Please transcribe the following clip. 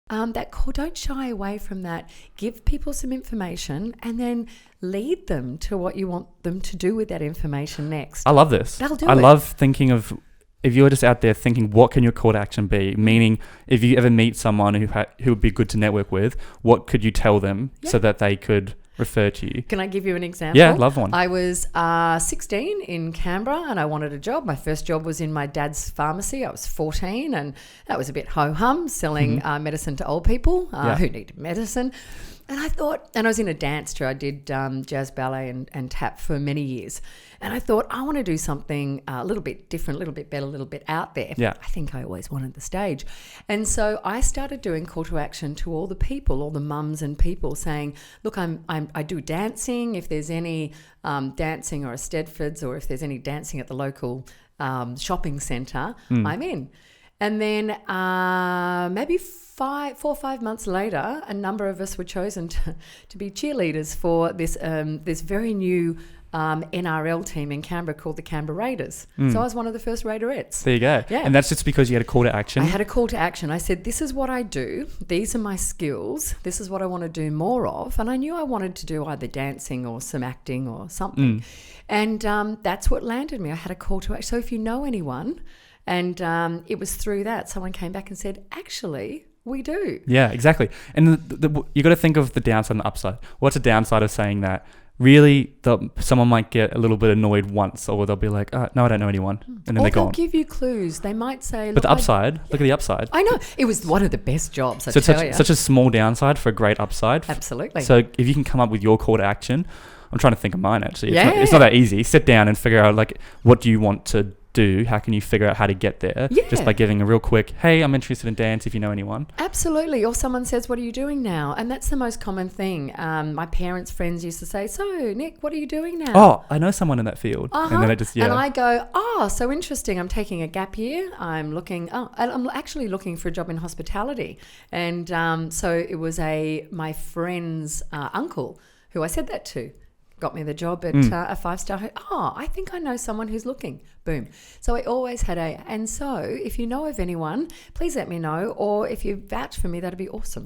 Don't shy away from that. Give people some information and then lead them to what you want them to do with that information next. I love this. They'll do I it. love thinking of, if you're just out there thinking, what can your call to action be? Meaning, if you ever meet someone who would be good to network with, what could you tell them so that they could refer to you? Can I give you an example? Yeah, love one. I was 16 in Canberra and I wanted a job. My first job was in my dad's pharmacy. I was 14 and that was a bit ho-hum, selling medicine to old people who needed medicine. And I thought, and I was in a dance too. I did jazz, ballet and tap for many years. And I thought, I want to do something a little bit different, a little bit better, a little bit out there. Yeah. I think I always wanted the stage. And so I started doing call to action to all the people, all the mums and people saying, look, I do dancing. If there's any dancing or a Stedfords, or if there's any dancing at the local shopping centre, I'm in. And then maybe 4 or 5 months later, a number of us were chosen to be cheerleaders for this very new NRL team in Canberra called the Canberra Raiders. So I was one of the first Raiderettes. There you go. Yeah. And that's just because you had a call to action. I had a call to action. I said, this is what I do. These are my skills. This is what I want to do more of. And I knew I wanted to do either dancing or some acting or something. And that's what landed me. I had a call to action. So if you know anyone, and it was through that, someone came back and said, actually, we do. Yeah, exactly. And you got to think of the downside and the upside. What's the downside of saying that? Really, someone might get a little bit annoyed once, or they'll be like, no, I don't know anyone. And then they're gone. Or they'll give you clues. They might say... But the upside, look at the upside. I know. It was one of the best jobs, I So tell you. such a small downside for a great upside. Absolutely. So if you can come up with your call to action, I'm trying to think of mine actually. It's Yeah. not that easy. Sit down and figure out, like, what do you want to do? How can you figure out how to get there? Yeah. Just by giving a real quick, hey, I'm interested in dance, if you know anyone. Absolutely. Or someone says, what are you doing now? And that's the most common thing. My parents' friends used to say, so, Nick, what are you doing now? Oh, I know someone in that field. And then And I go, oh, so interesting. I'm taking a gap year. I'm actually looking for a job in hospitality. And so it was my friend's uncle who I said that to. Got me the job at a 5-star. I think I know someone who's looking. Boom. So I always had and so if you know of anyone, please let me know. Or if you vouch for me, that'd be awesome.